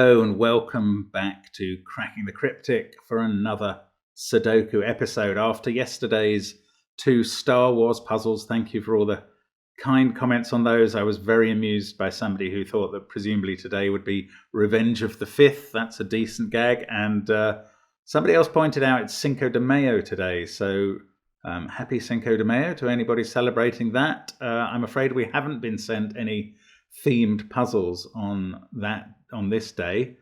Hello and welcome back to Cracking the Cryptic for another Sudoku episode. After yesterday's 2 Star Wars puzzles, thank you for all the kind comments on those. I was very amused by somebody who thought that presumably today would be Revenge of the Fifth. That's a decent gag. And somebody else pointed out it's Cinco de Mayo today. So happy Cinco de Mayo to anybody celebrating that. I'm afraid we haven't been sent any themed puzzles on this day.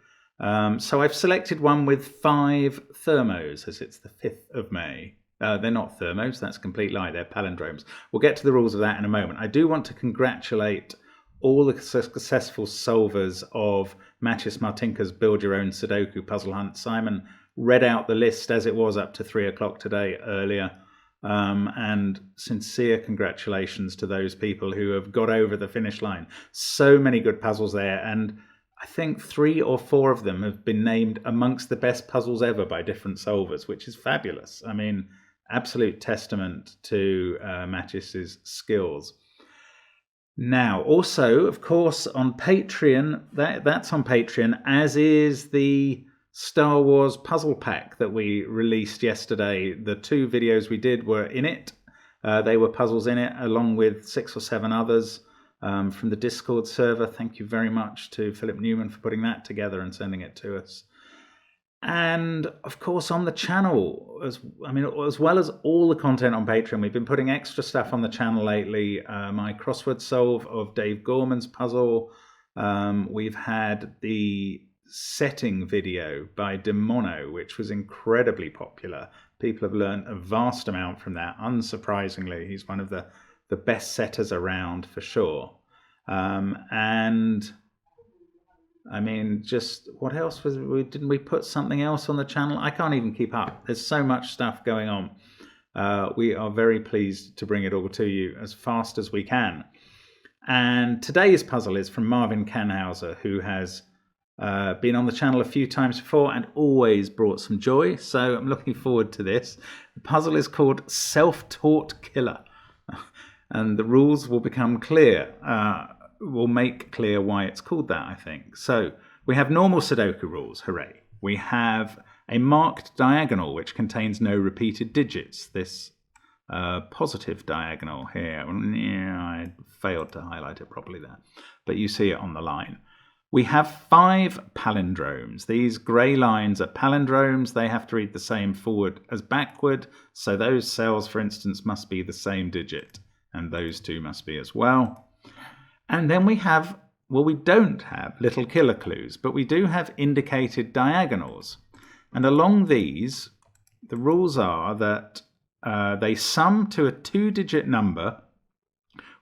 So I've selected one with 5 thermos, as it's the 5th of May. They're not thermos, that's a complete lie, they're palindromes. We'll get to the rules of that in a moment. I do want to congratulate all the successful solvers of Matis Martinka's Build Your Own Sudoku Puzzle Hunt. Simon read out the list as it was up to 3 o'clock today earlier. And sincere congratulations to those people who have got over the finish line. So many good puzzles there, and I think 3 or 4 of them have been named amongst the best puzzles ever by different solvers, which is fabulous. I mean, absolute testament to Matis's skills. Now, also, of course, on Patreon, that's on Patreon, as is the Star Wars puzzle pack that we released yesterday. The 2 videos we did were in it. They were puzzles in it, along with 6 or 7 others from the Discord server. Thank you very much to Philip Neumann for putting that together and sending it to us. And of course, on the channel, as well as all the content on Patreon, we've been putting extra stuff on the channel lately. My crossword solve of Dave Gorman's puzzle. We've had the setting video by Demono, which was incredibly popular. People have learned a vast amount from that. Unsurprisingly, he's one of the best setters around for sure. And I mean, just what else didn't we put something else on the channel? I can't even keep up. There's so much stuff going on. We are very pleased to bring it all to you as fast as we can. And today's puzzle is from Marvin Kanhauser, who has been on the channel a few times before and always brought some joy. So I'm looking forward to this. The puzzle is called Self-Taught Killer. And the rules will become clear. Will make clear why it's called that, I think. So we have normal Sudoku rules. Hooray. We have a marked diagonal which contains no repeated digits. This positive diagonal here. Yeah, I failed to highlight it properly there. But you see it on the line. We have 5 palindromes. These grey lines are palindromes. They have to read the same forward as backward. So those cells, for instance, must be the same digit. And those 2 must be as well. And then we have, well, we don't have little killer clues, but we do have indicated diagonals. And along these, the rules are that they sum to a 2-digit number,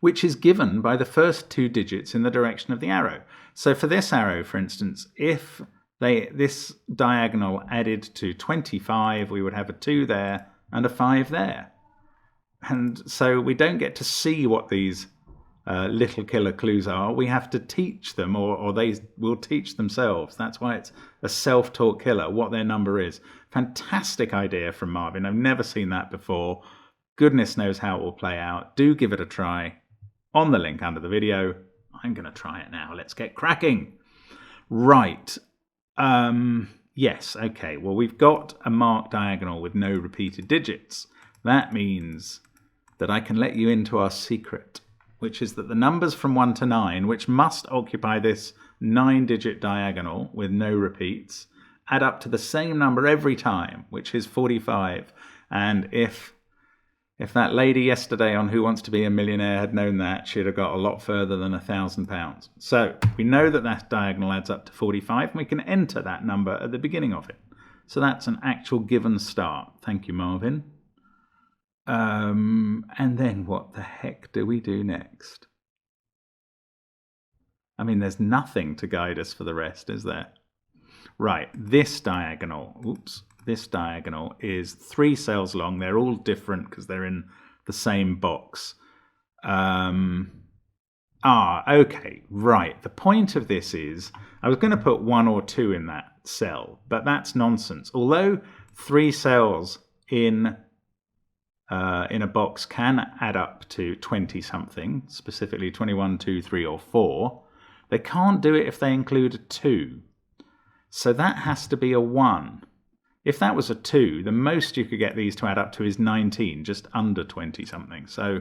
which is given by the first 2 digits in the direction of the arrow. So for this arrow, for instance, if this diagonal added to 25, we would have a 2 there and a 5 there. And so we don't get to see what these little killer clues are. We have to teach them, or they will teach themselves. That's why it's a self-taught killer, what their number is. Fantastic idea from Marvin. I've never seen that before. Goodness knows how it will play out. Do give it a try on the link under the video. I'm going to try it now. Let's get cracking. Right. Yes, okay. Well, we've got a marked diagonal with no repeated digits. That means that I can let you into our secret, which is that the numbers from 1 to 9, which must occupy this 9-digit diagonal with no repeats, add up to the same number every time, which is 45. And if that lady yesterday on Who Wants to Be a Millionaire had known that, she'd have got a lot further than £1,000. So we know that that diagonal adds up to 45, and we can enter that number at the beginning of it. So that's an actual given start. Thank you, Marvin. And then what the heck do we do next? I mean, there's nothing to guide us for the rest, is there? Right, this diagonal is 3 cells long. They're all different because they're in the same box. Okay, right. The point of this is, I was going to put 1 or 2 in that cell, but that's nonsense. Although 3 cells in a box can add up to 20-something, specifically 21, 2, 3, or 4, they can't do it if they include a 2. So that has to be a 1. If that was a 2, the most you could get these to add up to is 19, just under 20 something. So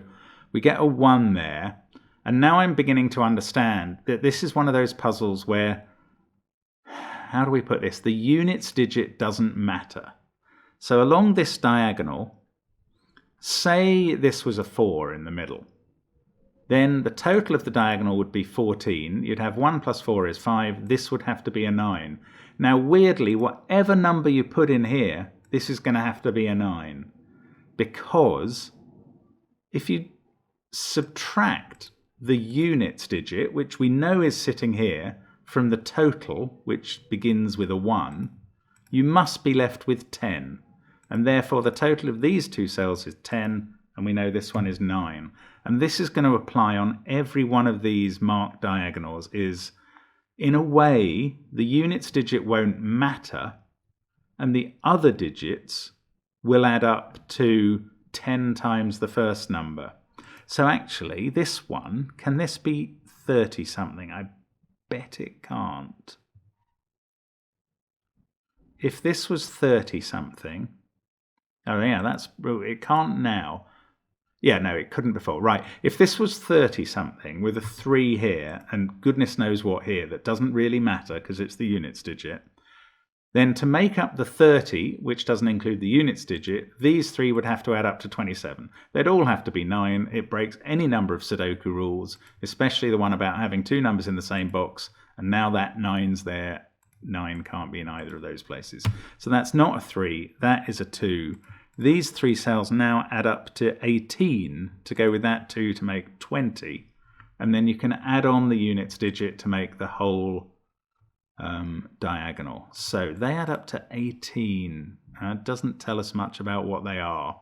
we get a 1 there. And now I'm beginning to understand that this is one of those puzzles where, how do we put this? The units digit doesn't matter. So along this diagonal, say this was a 4 in the middle. Then the total of the diagonal would be 14. You'd have 1 plus 4 is 5. This would have to be a 9. Now, weirdly, whatever number you put in here, this is going to have to be a 9. Because if you subtract the units digit, which we know is sitting here, from the total, which begins with a 1, you must be left with 10. And therefore, the total of these two cells is 10, and we know this one is 9. And this is going to apply on every one of these marked diagonals. Is, in a way, the units digit won't matter, and the other digits will add up to 10 times the first number. So actually, this one, can this be 30 something? I bet it can't. If this was 30 something, oh yeah, it can't now. Yeah, no, it couldn't before. Right, if this was 30 something with a 3 here, and goodness knows what here, that doesn't really matter because it's the units digit, then to make up the 30, which doesn't include the units digit, these 3 would have to add up to 27. They'd all have to be 9. It breaks any number of Sudoku rules, especially the one about having 2 numbers in the same box, and now that 9's there. 9 can't be in either of those places. So that's not a 3, that is a 2. These 3 cells now add up to 18 to go with that 2 to make 20. And then you can add on the units digit to make the whole diagonal. So they add up to 18. It doesn't tell us much about what they are.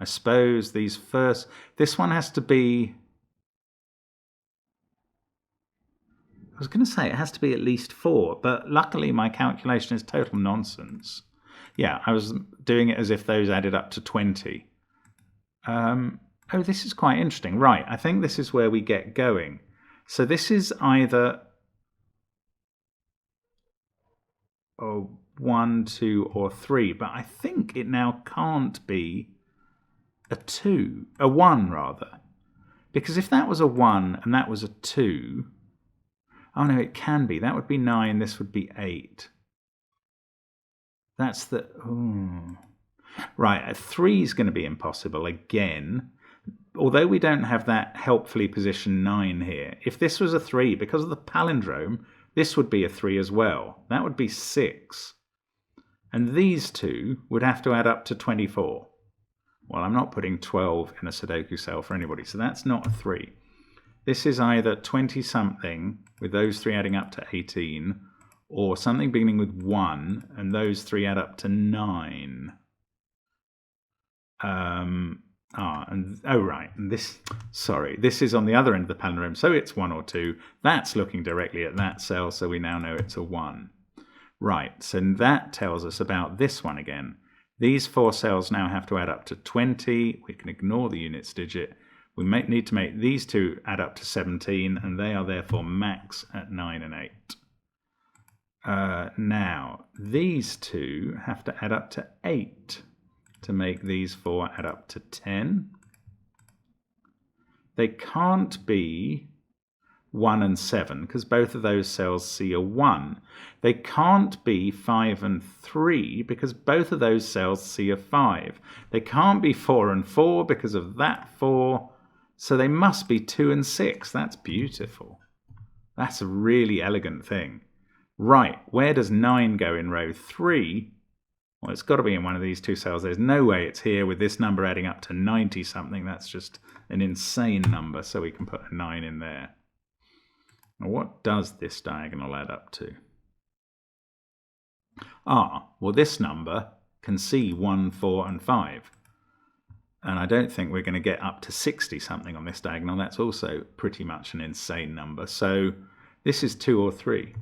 I suppose these first... This one has to be... I was going to say it has to be at least 4, but luckily my calculation is total nonsense. Yeah, I was doing it as if those added up to 20. Oh, this is quite interesting. Right, I think this is where we get going. So this is either 1, 2, or 3, but I think it now can't be a 2, a 1 rather. Because if that was a 1 and that was a 2, oh no, it can be. That would be 9, this would be 8. That's the... Ooh. Right, a 3 is going to be impossible again. Although we don't have that helpfully positioned 9 here. If this was a 3, because of the palindrome, this would be a 3 as well. That would be 6. And these two would have to add up to 24. Well, I'm not putting 12 in a Sudoku cell for anybody, so that's not a 3. This is either 20-something, with those 3 adding up to 18, or something beginning with 1, and those 3 add up to 9. Right, and this is on the other end of the palindrome, so it's 1 or 2. That's looking directly at that cell, so we now know it's a 1. Right, so that tells us about this one again. These 4 cells now have to add up to 20. We can ignore the units digit. We need to make these 2 add up to 17, and they are therefore max at 9 and 8. Now, these 2 have to add up to 8 to make these 4 add up to 10. They can't be 1 and 7, because both of those cells see a 1. They can't be 5 and 3, because both of those cells see a 5. They can't be 4 and 4, because of that 4. So they must be 2 and 6. That's beautiful. That's a really elegant thing. Right, where does 9 go in row 3? Well, it's got to be in one of these 2 cells. There's no way it's here with this number adding up to 90-something. That's just an insane number, so we can put a 9 in there. Now, what does this diagonal add up to? Well, this number can see 1, 4, and 5. And I don't think we're going to get up to 60-something on this diagonal. That's also pretty much an insane number. So this is 2 or 3.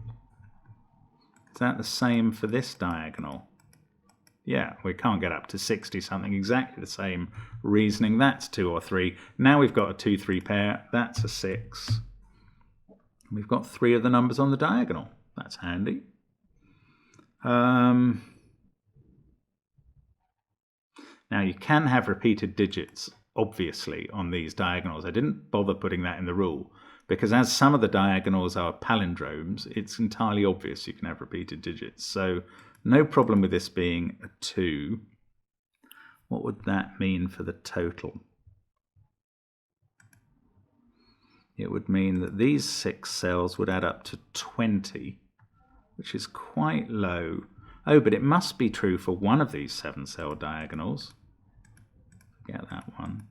Is that the same for this diagonal? Yeah, we can't get up to 60-something. Exactly the same reasoning. That's 2 or 3. Now we've got a 2-3 pair. That's a 6. We've got 3 of the numbers on the diagonal. That's handy. Now you can have repeated digits, obviously, on these diagonals. I didn't bother putting that in the rule, because as some of the diagonals are palindromes, it's entirely obvious you can have repeated digits. So no problem with this being a 2. What would that mean for the total? It would mean that these 6 cells would add up to 20, which is quite low. Oh, but it must be true for one of these 7-cell diagonals. Get that one.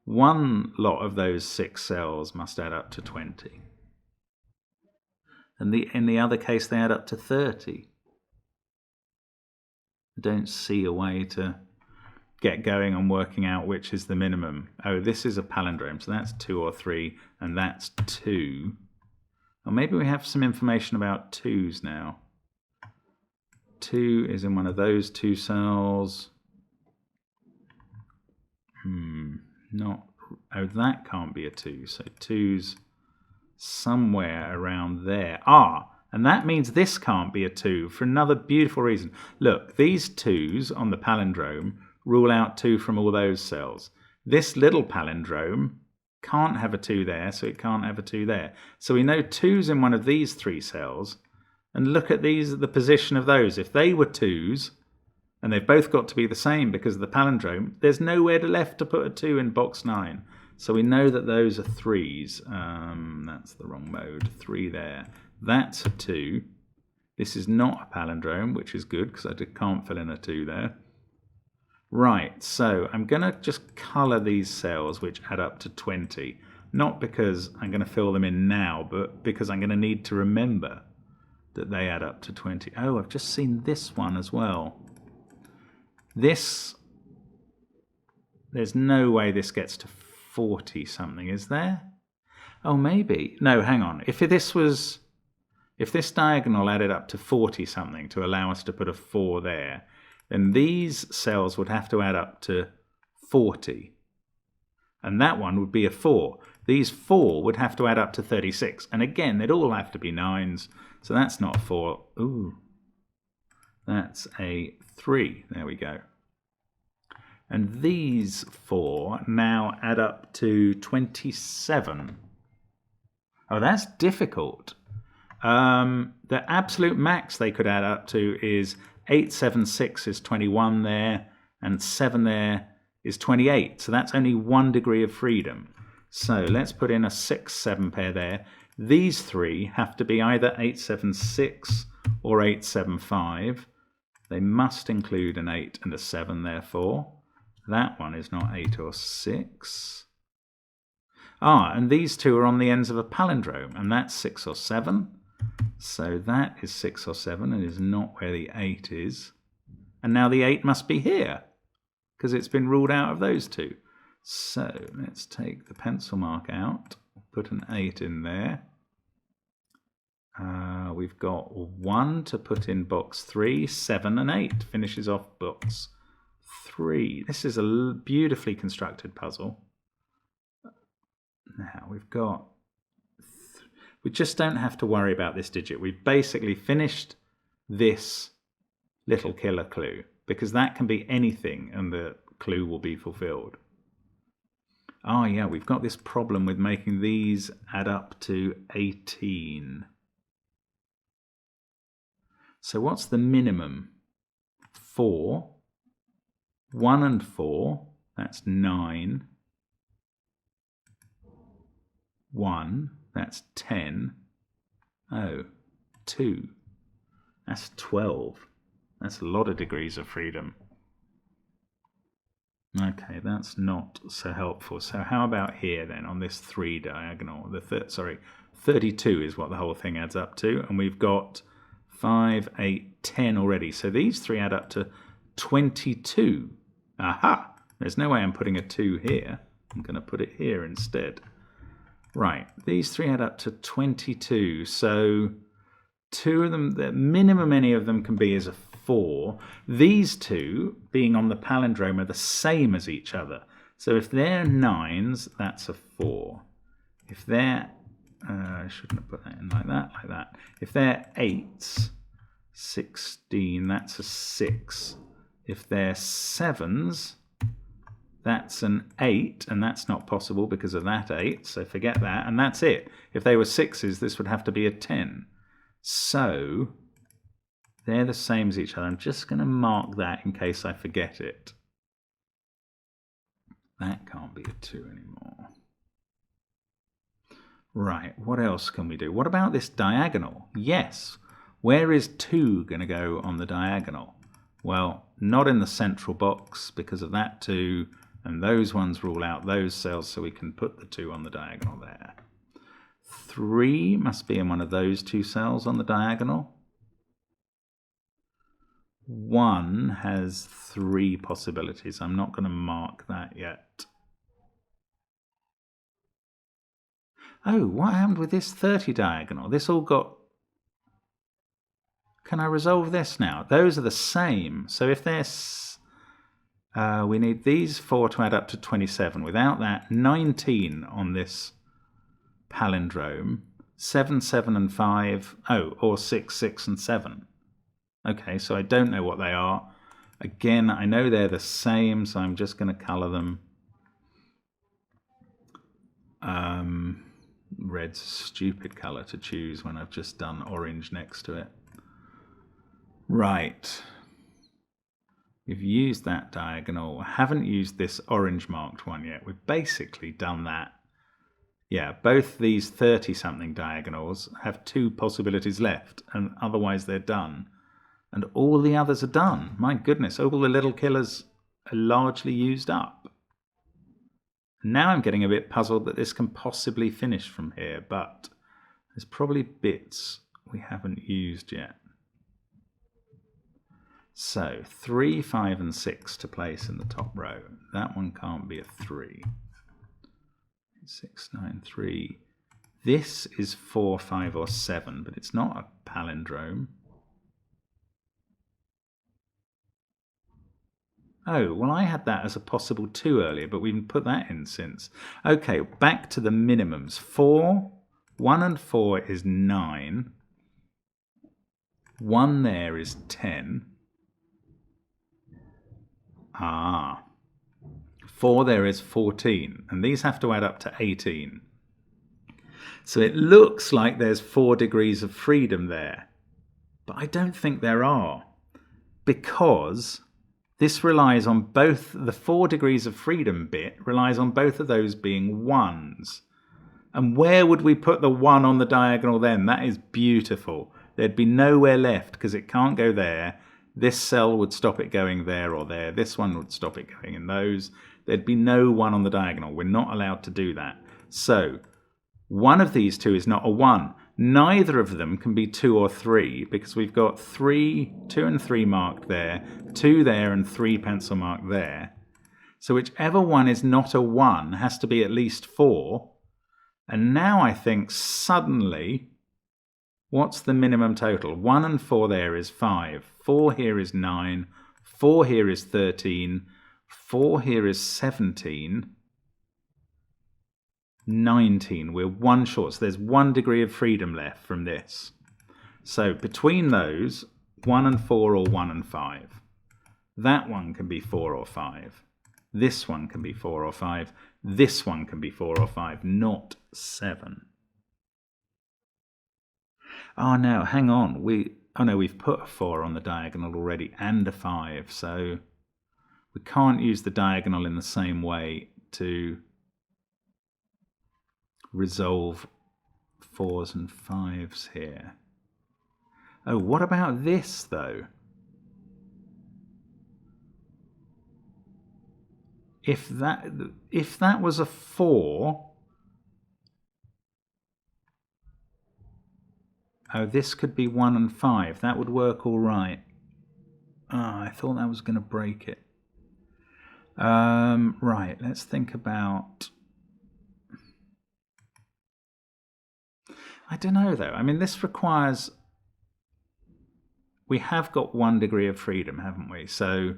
One lot of those 6 cells must add up to 20. And in the other case, they add up to 30. I don't see a way to get going on working out which is the minimum. Oh, this is a palindrome, so that's 2 or 3, and that's 2. Or maybe we have some information about 2s now. 2 is in one of those 2 cells. Not. Oh, that can't be a 2. So 2's somewhere around there. And that means this can't be a 2 for another beautiful reason. Look, these 2's on the palindrome rule out 2 from all those cells. This little palindrome can't have a 2 there, so it can't have a 2 there. So we know 2's in one of these 3 cells. And look at these, the position of those. If they were 2's, and they've both got to be the same because of the palindrome, there's nowhere left to put a 2 in box 9. So we know that those are 3's. That's the wrong mode. 3 there. That's a 2. This is not a palindrome, which is good because I can't fill in a 2 there. Right, so I'm going to just colour these cells which add up to 20. Not because I'm going to fill them in now, but because I'm going to need to remember that they add up to 20. Oh, I've just seen this one as well. This, there's no way this gets to 40 something, is there? Oh, maybe. No, hang on. If this diagonal added up to 40 something to allow us to put a 4 there, then these cells would have to add up to 40. And that one would be a 4. These 4 would have to add up to 36. And again, they'd all have to be 9s. So that's not a 4. Ooh. That's a 3. There we go. And these 4 now add up to 27. Oh, that's difficult. The absolute max they could add up to is 8, 7, 6 is 21 there, and 7 there is 28. So that's only 1 degree of freedom. So let's put in a 6, 7 pair there. These 3 have to be either 8, 7, 6 or 8, 7, 5. They must include an 8 and a 7, therefore. That one is not 8 or 6. And these 2 are on the ends of a palindrome, and that's 6 or 7. So that is 6 or 7 and is not where the 8 is. And now the 8 must be here, because it's been ruled out of those 2. So let's take the pencil mark out, put an 8 in there. We've got 1 to put in box 3, 7 and 8 finishes off box 3. This is a beautifully constructed puzzle. Now we've got... We just don't have to worry about this digit. We've basically finished this little killer clue, because that can be anything and the clue will be fulfilled. Yeah, we've got this problem with making these add up to 18. So what's the minimum? 4. 1 and 4, that's 9. 1, that's 10. 2, that's 12. That's a lot of degrees of freedom. Okay, that's not so helpful. So how about here then on this 3 diagonal? 32 is what the whole thing adds up to. And we've got 5, 8, 10 already. So these 3 add up to 22. Aha! There's no way I'm putting a 2 here. I'm going to put it here instead. Right, these 3 add up to 22. So 2 of them, the minimum any of them can be is a 4. These 2, being on the palindrome, are the same as each other. So if they're 9s, that's a 4. If they're... I shouldn't have put that in like that, like that. If they're 8s, 16, that's a 6. If they're 7s, that's an 8, and that's not possible because of that 8, so forget that, and that's it. If they were 6s, this would have to be a 10. So they're the same as each other. I'm just going to mark that in case I forget it. That can't be a 2 anymore. Right, what else can we do? What about this diagonal? Yes, where is 2 going to go on the diagonal? Well, not in the central box because of that 2, and those ones rule out those cells, so we can put the 2 on the diagonal there. 3 must be in one of those 2 cells on the diagonal. 1 has 3 possibilities. I'm not going to mark that yet. Oh, what happened with this 30 diagonal? This all got... Can I resolve this now? Those are the same. So if there's... we need these 4 to add up to 27. Without that, 19 on this palindrome. 7, 7 and 5. Oh, or 6, 6 and 7. Okay, so I don't know what they are. Again, I know they're the same, so I'm just going to colour them. Red's a stupid colour to choose when I've just done orange next to it. Right. We've used that diagonal. Haven't used this orange marked one yet. We've basically done that. Yeah, both these 30-something diagonals have 2 possibilities left, and otherwise they're done. And all the others are done. My goodness, all the little killers are largely used up. Now I'm getting a bit puzzled that this can possibly finish from here, but there's probably bits we haven't used yet. So 3, 5 and 6 to place in the top row. That one can't be a 3. 6, 9, 3. This is 4, 5 or 7, but it's not a palindrome. Oh, well, I had that as a possible 2 earlier, but we've put that in since. Okay, back to the minimums. 4, 1 and 4 is 9. 1 there is 10. Ah. 4 there is 14, and these have to add up to 18. So it looks like there's 4 degrees of freedom there, but I don't think there are, because this relies on both, the 4 degrees of freedom bit relies on both of those being 1s. And where would we put the 1 on the diagonal then? That is beautiful. There'd be nowhere left because it can't go there. This cell would stop it going there or there. This one would stop it going in those. There'd be no 1 on the diagonal. We're not allowed to do that. So one of these 2 is not a 1. Neither of them can be 2 or 3 because we've got 2 and 3 marked there, 2 there and 3 pencil marked there. So whichever one is not a 1 has to be at least 4. And now I think suddenly, what's the minimum total? 1 and 4 there is 5. 4 here is 9. 4 here is 13. 4 here is 17. 19. We're 1 short. So there's 1 degree of freedom left from this. So between those, 1 and 4 or 1 and 5. That one can be 4 or 5. This one can be 4 or 5. This one can be 4 or 5, not 7. Oh no, hang on. We've put a 4 on the diagonal already and a 5. So we can't use the diagonal in the same way to resolve 4s and 5s here. Oh, what about this though? If that was a 4, oh, this could be 1 and 5. That would work all right. Ah, I thought that was going to break it. Right, let's think about... I don't know though. I mean, this requires... We have got 1 degree of freedom, haven't we? So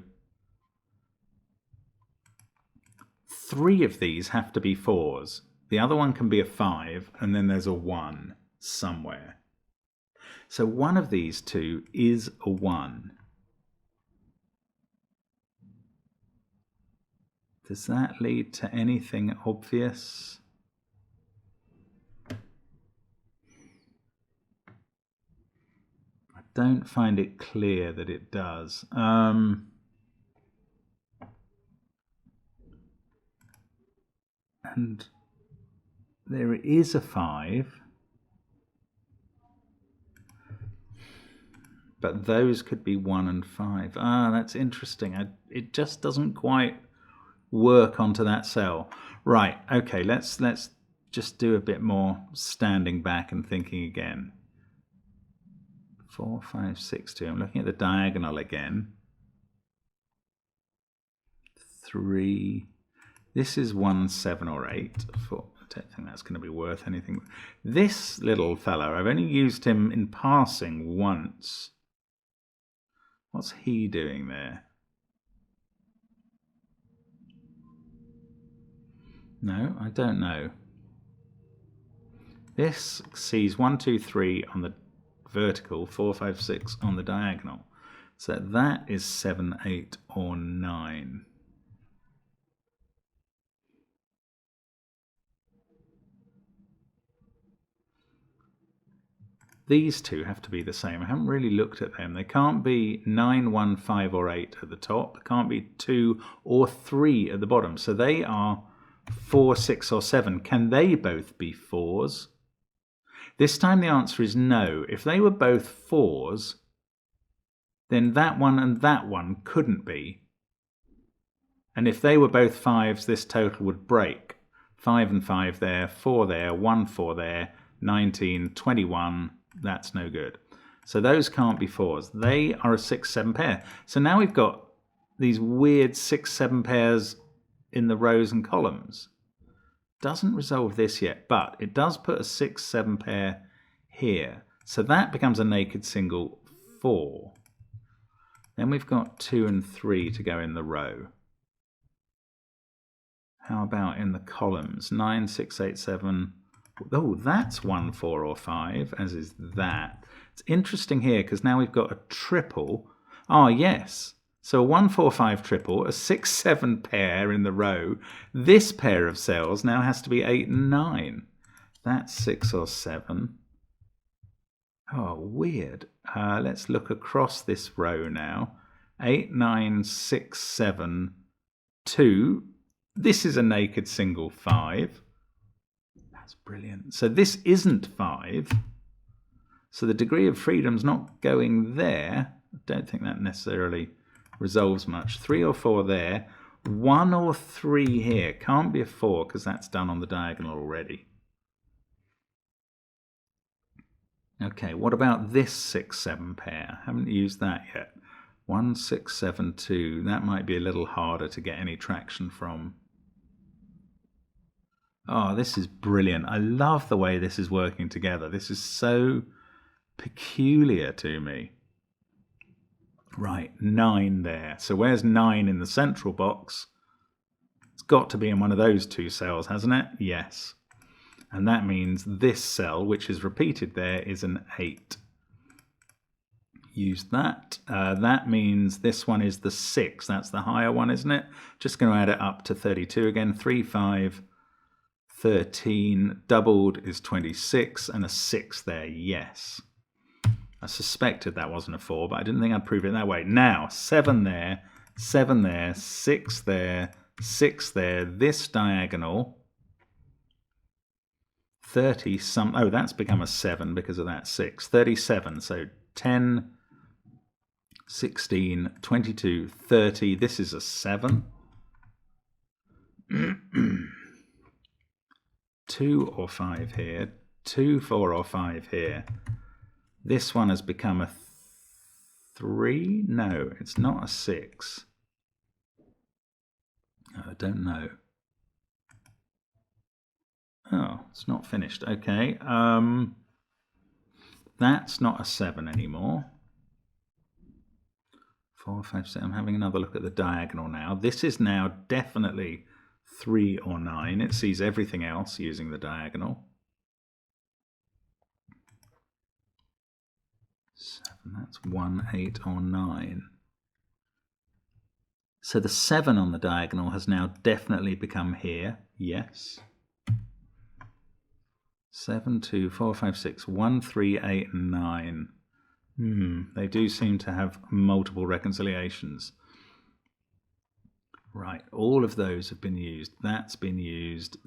3 of these have to be 4s. The other one can be a 5, and then there's a 1 somewhere. So one of these two is a 1. Does that lead to anything obvious? I don't find it clear that it does. And there is a 5. But those could be 1 and 5. Ah, that's interesting. It just doesn't quite work onto that cell. Right, okay, let's just do a bit more standing back and thinking again. 4, 5, 6, 2. I'm looking at the diagonal again. 3. This is 1, 7, or 8. 4. I don't think that's going to be worth anything. This little fellow, I've only used him in passing once. What's he doing there? No, I don't know. This sees 1, 2, 3 on the vertical, 4, 5, 6 on the diagonal. So that is 7, 8, or 9. These two have to be the same. I haven't really looked at them. They can't be 9, 1, 5, or 8 at the top. They can't be 2 or 3 at the bottom. So they are 4, 6, or 7. Can they both be 4s? This time the answer is no. If they were both 4s, then that one and that one couldn't be. And if they were both 5s, this total would break. 5 and 5 there, 4 there, 1, 4 there, 19, 21, that's no good. So those can't be 4s. They are a 6, 7 pair. So now we've got these weird 6, 7 pairs in the rows and columns. Doesn't resolve this yet, but it does put a 6, 7 pair here. So that becomes a naked single 4. Then we've got 2 and 3 to go in the row. How about in the columns? 9, 6, 8, 7. Oh, that's 1, 4, or 5, as is that. It's interesting here because now we've got a triple. Ah, yes. So a 1, 4, 5 triple, a 6, 7 pair in the row. This pair of cells now has to be 8 and 9. That's 6 or 7. Oh, weird. Let's look across this row now. 8, 9, 6, 7, 2. This is a naked single 5. That's brilliant. So this isn't 5. So the degree of freedom's not going there. I don't think that necessarily resolves much. 3 or 4 there. 1 or 3 here. Can't be a 4 because that's done on the diagonal already. Okay, what about this 6, 7 pair? Haven't used that yet. 1, 6, 7, 2. That might be a little harder to get any traction from. Oh, this is brilliant. I love the way this is working together. This is so peculiar to me. Right, 9 there. So where's 9 in the central box? It's got to be in one of those two cells, hasn't it? Yes. And that means this cell, which is repeated there, is an 8. Use that. That means this one is the 6. That's the higher one, isn't it? Just going to add it up to 32 again. 3, 5, 13. Doubled is 26. And a 6 there, yes. I suspected that wasn't a 4, but I didn't think I'd prove it that way. Now, 7 there, 7 there, 6 there, 6 there. This diagonal, 30 some. Oh, that's become a 7 because of that 6. 37. So 10, 16, 22, 30. This is a 7. 2 or 5 here. 2, 4 or 5 here. This one has become a 3? No, it's not a 6. I don't know. Oh, it's not finished. Okay. That's not a 7 anymore. 4, 5, 6. I'm having another look at the diagonal now. This is now definitely 3 or 9. It sees everything else using the diagonal. 7, that's 1, 8 or 9. So the 7 on the diagonal has now definitely become here. Yes. 7, 2, 4, 5, 6, 1, 3, 8 and 9. They do seem to have multiple reconciliations. Right, all of those have been used. That's been used.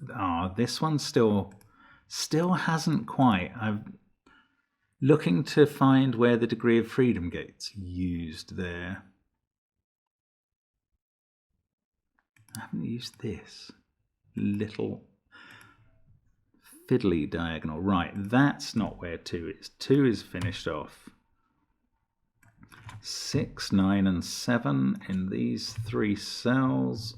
This one still hasn't quite. I'm looking to find where the degree of freedom gets used there. I haven't used this little fiddly diagonal. Right, that's not where 2 is. 2 is finished off. 6, 9 and 7 in these 3 cells.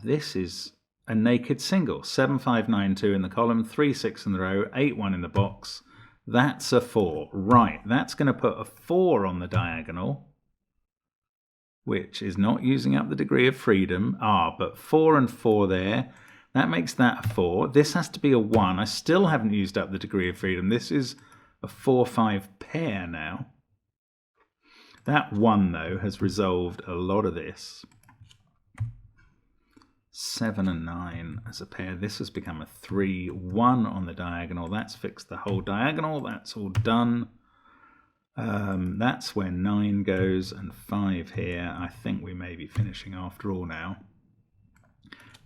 This is a naked single. 7, 5, 9, 2 in the column, 3, 6 in the row, 8, 1 in the box. That's a 4. Right, that's going to put a 4 on the diagonal, which is not using up the degree of freedom. But 4 and 4 there. That makes that a 4. This has to be a 1. I still haven't used up the degree of freedom. This is a 4-5 pair now. That 1, though, has resolved a lot of this. 7 and 9 as a pair. This has become a 3, 1 on the diagonal. That's fixed the whole diagonal. That's all done. That's where 9 goes and 5 here. I think we may be finishing after all now.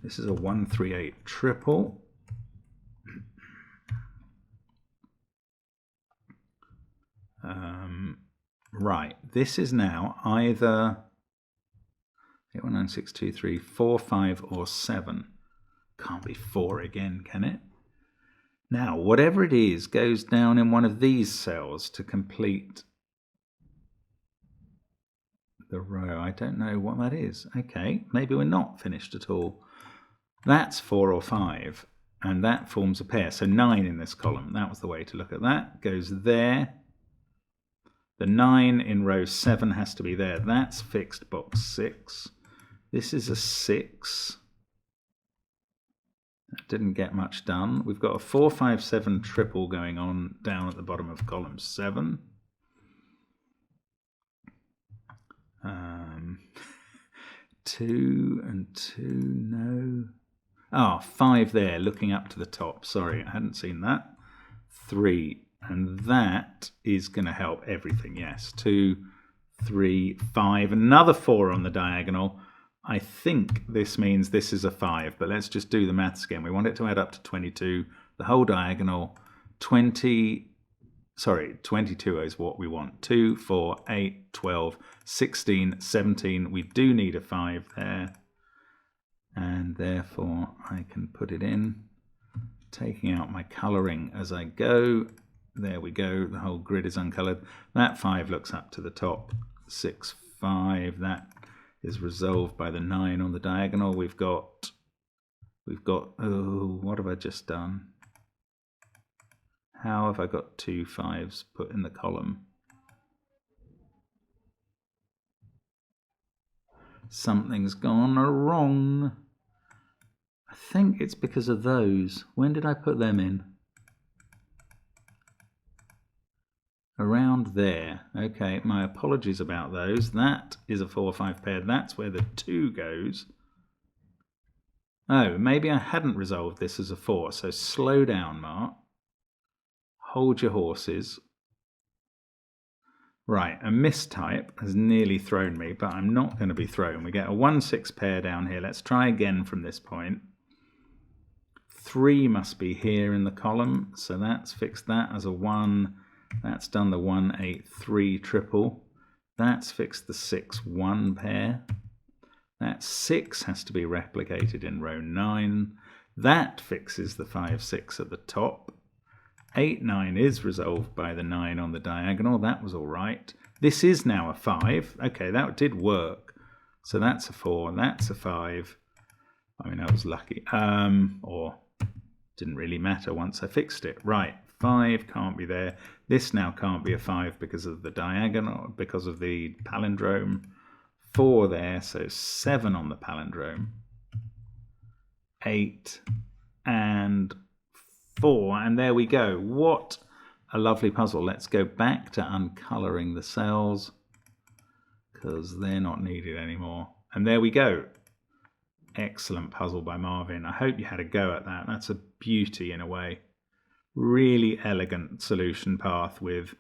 This is a 1, 3, 8 triple. Right, this is now either 8, 1, 9, 6, 2, 3, 4, 5 or 7. Can't be 4 again, can it? Now, whatever it is goes down in one of these cells to complete the row. I don't know what that is. Okay, maybe we're not finished at all. That's 4 or 5, and that forms a pair. So 9 in this column. That was the way to look at that. Goes there. The 9 in row 7 has to be there. That's fixed box 6. This is a 6. That didn't get much done. We've got a 4, 5, 7 triple going on down at the bottom of column 7. 2 and 2, no. 5 there, looking up to the top. Sorry, I hadn't seen that. 3. And that is going to help everything, yes. 2, 3, 5. Another 4 on the diagonal. I think this means this is a 5, but let's just do the maths again. We want it to add up to 22. The whole diagonal, 22 is what we want. 2, 4, 8, 12, 16, 17. We do need a 5 there. And therefore, I can put it in, taking out my colouring as I go. There we go, the whole grid is uncoloured. That 5 looks up to the top. 6, 5, that is resolved by the 9 on the diagonal. We've got, oh, what have I just done? How have I got 2 5s put in the column? Something's gone wrong. I think it's because of those. When did I put them in? Around there. Okay, my apologies about those. That is a 4 or 5 pair. That's where the 2 goes. Oh, maybe I hadn't resolved this as a 4. So slow down, Mark. Hold your horses. Right, a mistype has nearly thrown me, but I'm not going to be thrown. We get a 1, 6 pair down here. Let's try again from this point. 3 must be here in the column, so that's fixed that as a 1. That's done the 1, 8, 3 triple. That's fixed the 6, 1 pair. That 6 has to be replicated in row 9. That fixes the 5, 6 at the top. 8, 9 is resolved by the 9 on the diagonal. That was all right. This is now a 5. Okay, that did work. So that's a 4, that's a 5. I mean, I was lucky. Or didn't really matter once I fixed it. Right, 5 can't be there. This now can't be a 5 because of the diagonal, because of the palindrome. 4 there, so 7 on the palindrome. 8 and 4, and there we go. What a lovely puzzle. Let's go back to uncolouring the cells because they're not needed anymore. And there we go. Excellent puzzle by Marvin. I hope you had a go at that. That's a beauty in a way. Really elegant solution path with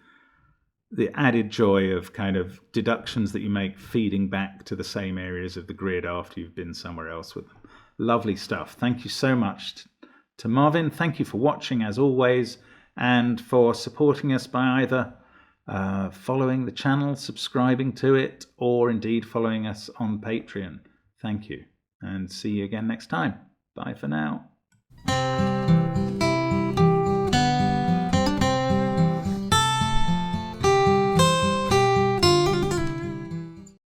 the added joy of kind of deductions that you make feeding back to the same areas of the grid after you've been somewhere else with them. Lovely stuff. Thank you so much to Marvin. Thank you for watching as always and for supporting us by either following the channel, subscribing to it, or indeed following us on Patreon. Thank you. And see you again next time. Bye for now.